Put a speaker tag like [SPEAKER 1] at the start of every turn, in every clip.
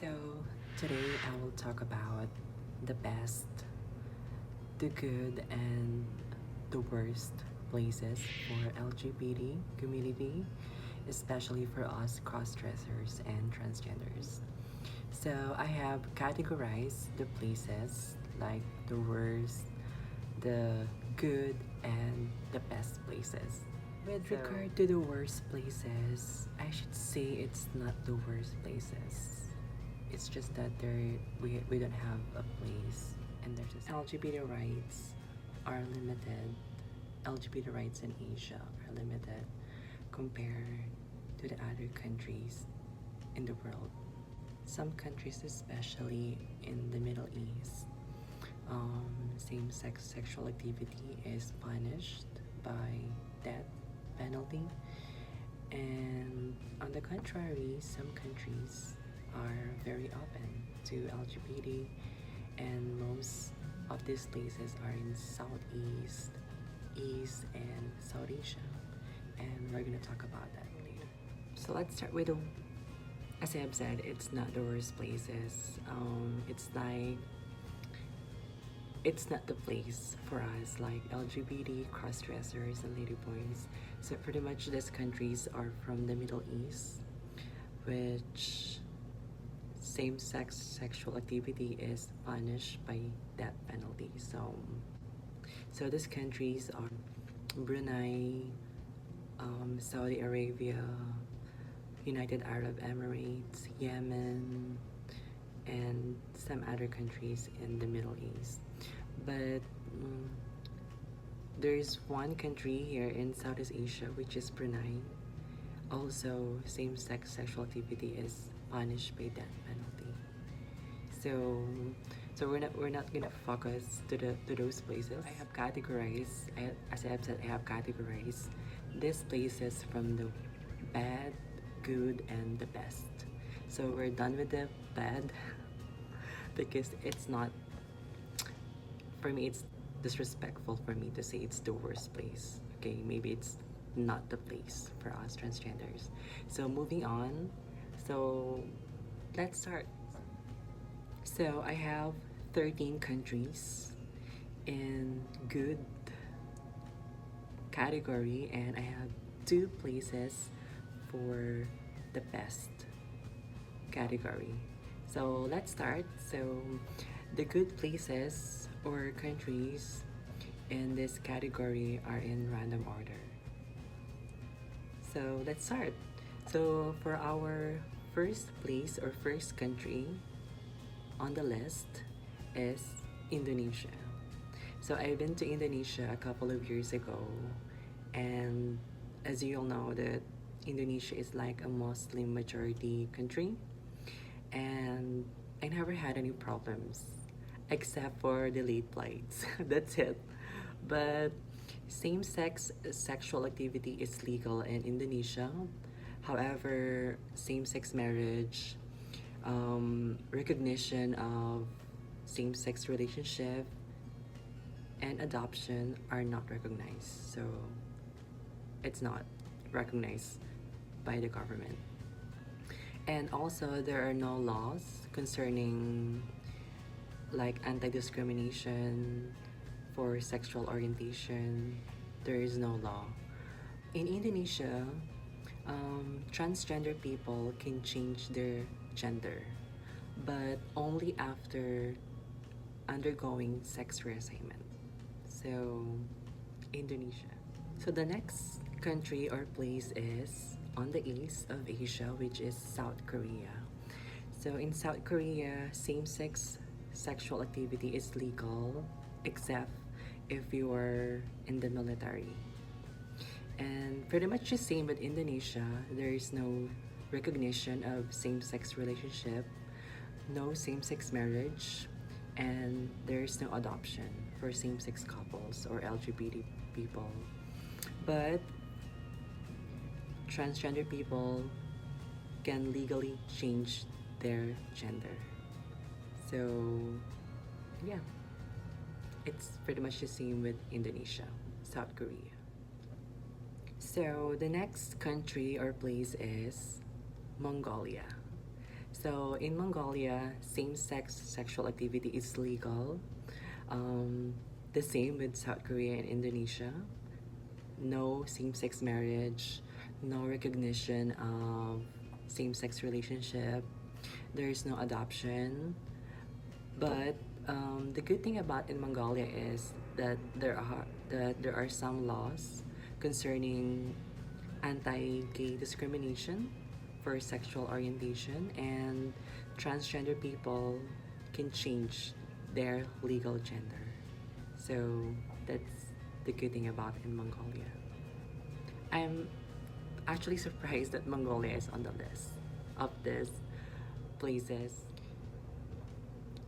[SPEAKER 1] So, today I will talk about the best, the good, and the worst places for LGBT community, especially for us cross-dressers and transgenders. So, I have categorized the places like the worst, the good, and the best places. With regard to the worst places, I should say it's not the worst places. It's just that we don't have a place, and there's just LGBT rights are limited. LGBT rights in Asia are limited compared to the other countries in the world. Some countries, especially in the Middle East, same-sex sexual activity is punished by death penalty, and on the contrary, some countries are very open to LGBT, and most of these places are in Southeast, East, and South Asia, and we're gonna talk about that later. So let's start with the, as I have said, it's not the worst places. It's not the place for us like LGBT, cross-dressers, and ladyboys. So pretty much these countries are from the Middle East, which same-sex sexual activity is punished by death penalty. So these countries are Brunei, Saudi Arabia, United Arab Emirates, Yemen, and some other countries in the Middle East. But there's one country here in Southeast Asia, which is Brunei. Also, same-sex sexual activity is punished by death penalty. So, so we're not gonna focus to those places. I have categorized, as I have said, I have categorized these places from the bad, good, and the best. So we're done with the bad because it's not, for me, it's disrespectful for me to say it's the worst place. Okay, maybe it's not the place for us transgenders. So moving on. So let's start. So I have 13 countries in good category, and I have 2 places for the best category. So let's start. So the good places or countries in this category are in random order. So let's start. So for our first place or first country on the list is Indonesia. So I've been to Indonesia a couple of years ago, and as you all know that Indonesia is like a Muslim majority country, and I never had any problems except for the late flights. That's it. But same-sex sexual activity is legal in Indonesia. However, same-sex marriage, recognition of same-sex relationship, and adoption are not recognized. So it's not recognized by the government. And also, there are no laws concerning like anti-discrimination for sexual orientation. There is no law. In Indonesia, transgender people can change their gender, but only after undergoing sex reassignment. So, Indonesia. So the next country or place is on the east of Asia, which is South Korea. So in South Korea, same-sex sexual activity is legal except if you are in the military. And pretty much the same with Indonesia. There is no recognition of same-sex relationship, no same-sex marriage, and there is no adoption for same-sex couples or LGBT people. But transgender people can legally change their gender. So yeah, it's pretty much the same with Indonesia, South Korea. So the next country or place is Mongolia. So in Mongolia, same-sex sexual activity is legal. Um, the same with South Korea and Indonesia. No same-sex marriage, no recognition of same-sex relationship. There is no adoption. But the good thing about in Mongolia is that there are some laws concerning anti-gay discrimination for sexual orientation, and transgender people can change their legal gender. So that's the good thing about in Mongolia. I'm actually surprised that Mongolia is on the list of these places.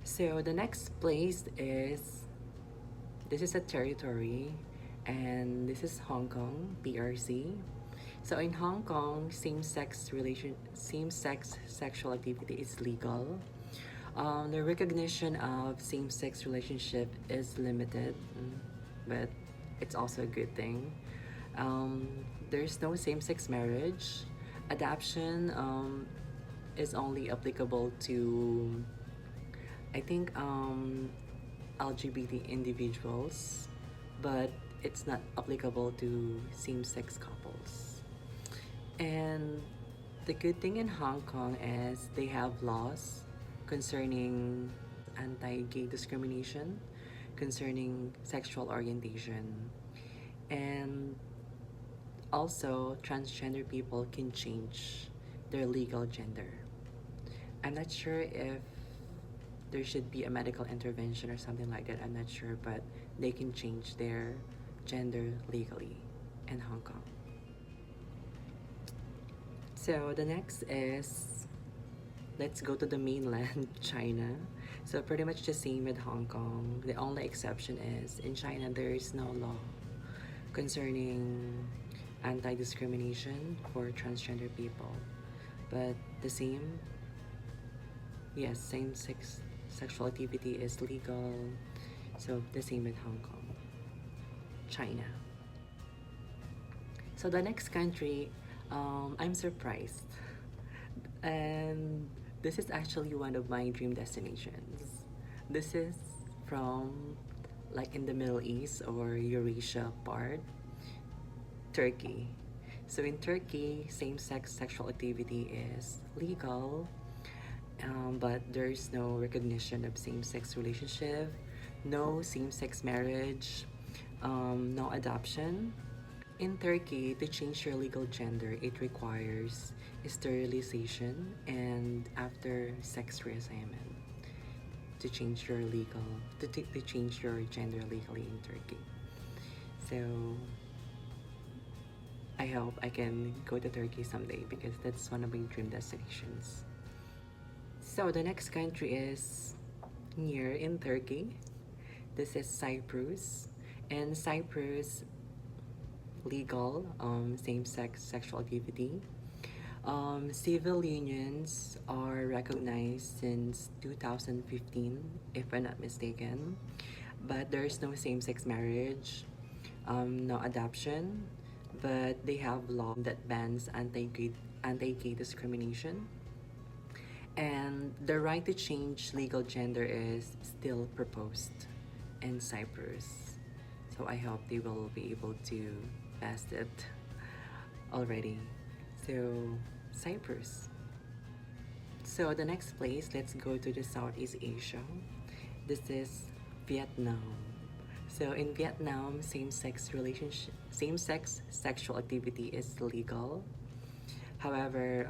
[SPEAKER 1] So the next place is, this is a territory, and this is Hong Kong, PRC. So in Hong Kong, same-sex sexual activity is legal. The recognition of same-sex relationship is limited, but it's also a good thing. There's no same-sex marriage. Adoption is only applicable to, I think, LGBT individuals, but it's not applicable to same-sex couples. And the good thing in Hong Kong is they have laws concerning anti-gay discrimination, concerning sexual orientation, and also transgender people can change their legal gender. I'm not sure if there should be a medical intervention or something like that. I'm not sure, but they can change their gender legally in Hong Kong. So the next is, let's go to the mainland, China. So pretty much the same with Hong Kong. The only exception is in China there is no law concerning anti-discrimination for transgender people. But the same, yes, same-sex sexual activity is legal. So the same with Hong Kong, China. So the next country, I'm surprised. And this is actually one of my dream destinations. This is from, like, in the Middle East or Eurasia part, Turkey. So in Turkey, same-sex sexual activity is legal, but there's no recognition of same-sex relationship, no same-sex marriage, no adoption. In Turkey, to change your legal gender, it requires sterilization and after sex reassignment to change your to change your gender legally in Turkey. So I hope I can go to Turkey someday because that's one of my dream destinations. So the next country is near in Turkey. This is Cyprus. And Cyprus, legal same-sex sexual activity. Civil unions are recognized since 2015, if I'm not mistaken. But there's no same-sex marriage, no adoption, but they have law that bans anti-gay discrimination. And the right to change legal gender is still proposed in Cyprus. So I hope they will be able to pass it already. So Cyprus. So the next place, let's go to the Southeast Asia. This is Vietnam. So in Vietnam, same-sex sexual activity is legal. However,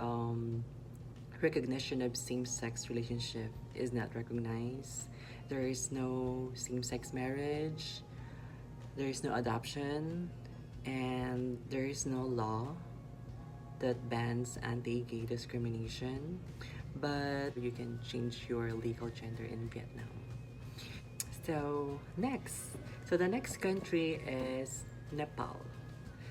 [SPEAKER 1] recognition of same-sex relationship is not recognized. There is no same-sex marriage. There is no adoption, and there is no law that bans anti-gay discrimination, but you can change your legal gender in Vietnam. So the next country is Nepal.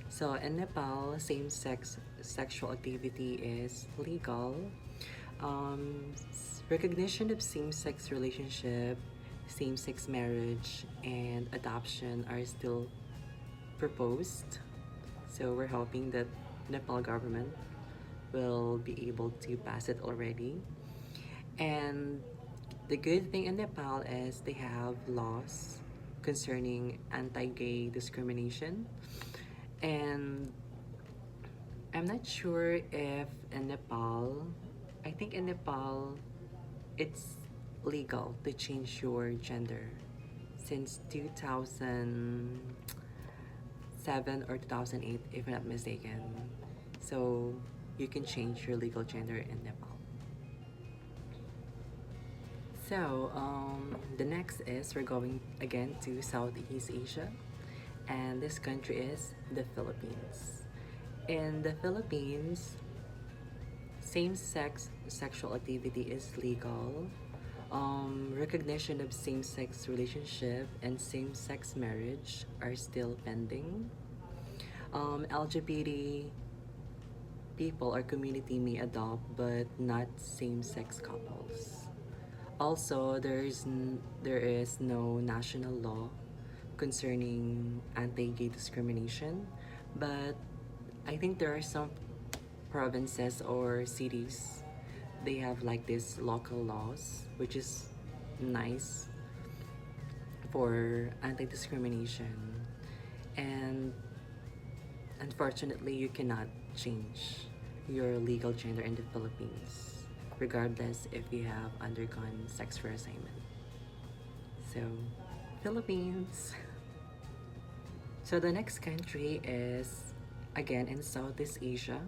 [SPEAKER 1] So in Nepal, same-sex sexual activity is legal. Recognition of same-sex relationship, same-sex marriage, and adoption are still proposed. So we're hoping that Nepal government will be able to pass it already. And the good thing in Nepal is they have laws concerning anti-gay discrimination. And I'm not sure if in Nepal, I think in Nepal, it's legal to change your gender since 2007 or 2008, if I'm not mistaken. So you can change your legal gender in Nepal. So the next is we're going again to Southeast Asia, and this country is the Philippines. In the Philippines, same-sex sexual activity is legal. Recognition of same-sex relationship and same-sex marriage are still pending. LGBT people or community may adopt, but not same-sex couples. Also, there is no national law concerning anti-gay discrimination, but I think there are some provinces or cities they have like this local laws, which is nice for anti-discrimination. And unfortunately, you cannot change your legal gender in the Philippines, regardless if you have undergone sex reassignment. So, Philippines. So the next country is again in Southeast Asia.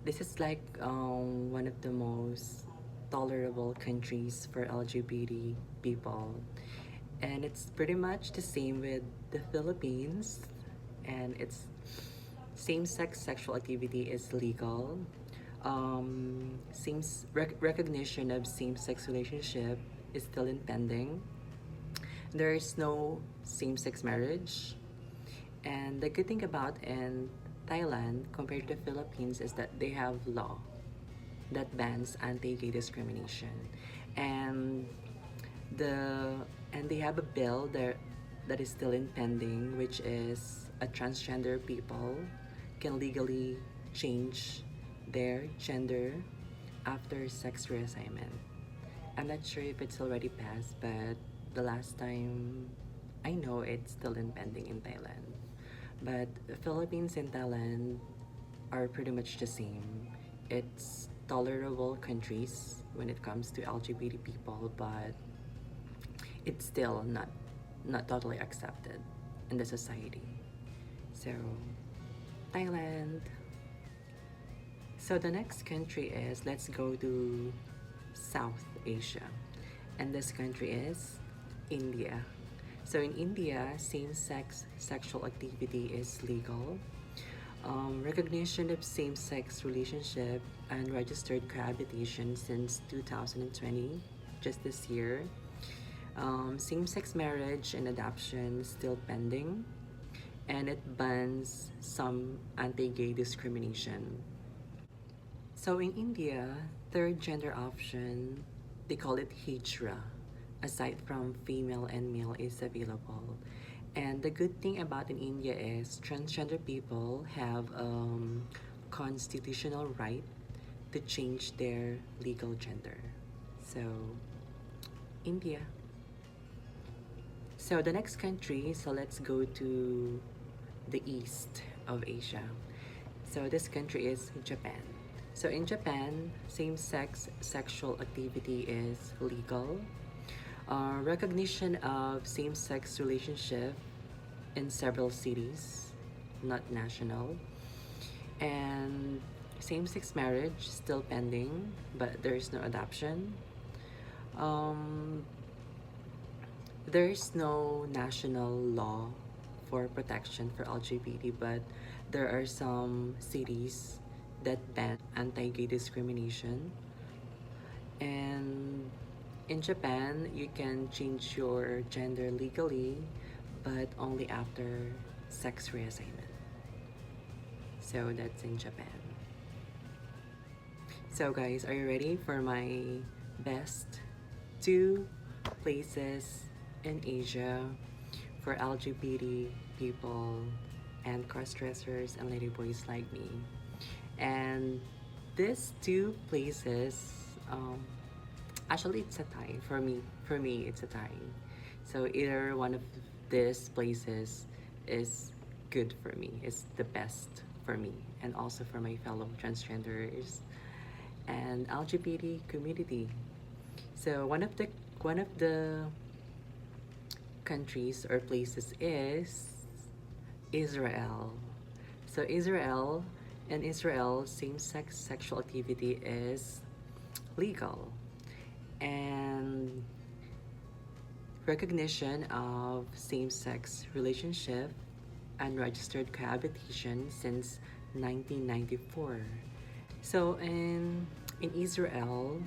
[SPEAKER 1] This is like one of the most tolerable countries for LGBT people, and it's pretty much the same with the Philippines, and it's same-sex sexual activity is legal. Recognition of same-sex relationship is still in pending. There is no same-sex marriage. And the good thing about in Thailand compared to the Philippines is that they have law that bans anti-gay discrimination. And the and they have a bill that is still in pending, which is a transgender people can legally change their gender after sex reassignment. I'm not sure if it's already passed, but the last time I know it's still in pending in Thailand. But the Philippines and Thailand are pretty much the same. It's tolerable countries when it comes to LGBT people, but it's still not totally accepted in the society. So, Thailand. So the next country is, let's go to South Asia. And this country is India. So in India, same-sex sexual activity is legal. Recognition of same-sex relationship and registered cohabitation since 2020, just this year. Same-sex marriage and adoption still pending, and it bans some anti-gay discrimination. So in India, third gender option, they call it hijra, aside from female and male is available. And the good thing about in India is transgender people have constitutional right to change their legal gender. So, India. So the next country, so let's go to the east of Asia. So this country is Japan. So in Japan, same-sex sexual activity is legal. Recognition of same-sex relationship in several cities, not national. And same-sex marriage still pending, but there is no adoption. Um, there is no national law for protection for LGBT, but there are some cities that ban anti-gay discrimination. And in Japan, you can change your gender legally, but only after sex reassignment. So that's in Japan. So guys, are you ready for my best 2 places in Asia for LGBT people and cross-dressers and ladyboys like me? And these 2 places, Actually, it's a tie for me. For me, it's a tie. So either one of these places is good for me. It's the best for me, and also for my fellow transgenders and LGBT community. So one of the countries or places is Israel. So in Israel, same-sex sexual activity is legal, and recognition of same-sex relationship and registered cohabitation since 1994. So in Israel,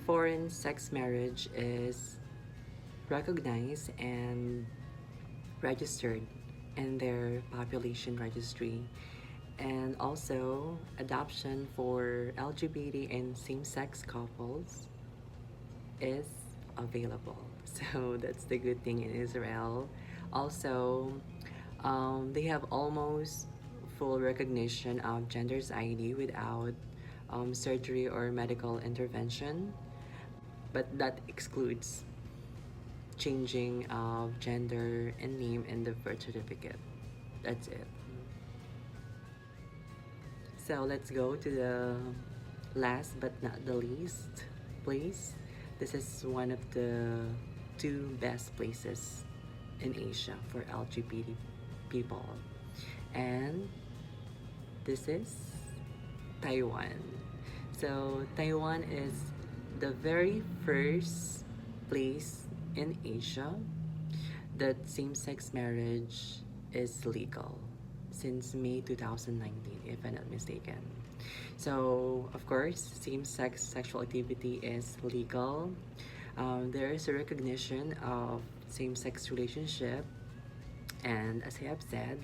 [SPEAKER 1] foreign sex marriage is recognized and registered in their population registry. And also, adoption for LGBT and same sex couples is available. So that's the good thing in Israel. Also, they have almost full recognition of gender's ID without surgery or medical intervention, but that excludes changing of gender and name in the birth certificate. That's it. So let's go to the last but not the least place. This is one of the two best places in Asia for LGBT people. And this is Taiwan. So Taiwan is the very first place in Asia that same-sex marriage is legal since May 2019, if I'm not mistaken. So, of course, same-sex sexual activity is legal. There is a recognition of same-sex relationship, and as I have said,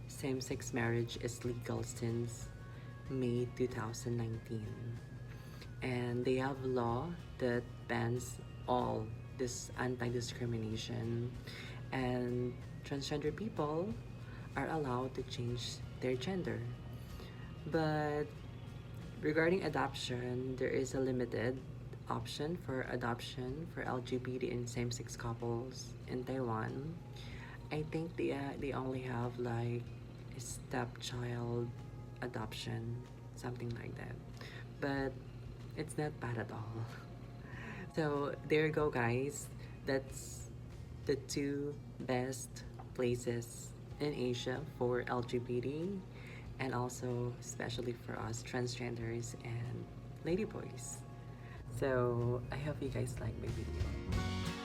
[SPEAKER 1] same-sex marriage is legal since May 2019. And they have law that bans all this anti-discrimination, and transgender people are allowed to change their gender. But regarding adoption, there is a limited option for adoption for LGBT and same-sex couples in Taiwan. I think they only have like a stepchild adoption, something like that. But it's not bad at all. So there you go, guys. That's the two best places in Asia for LGBT, and also especially for us transgenders and ladyboys. So I hope you guys like my video.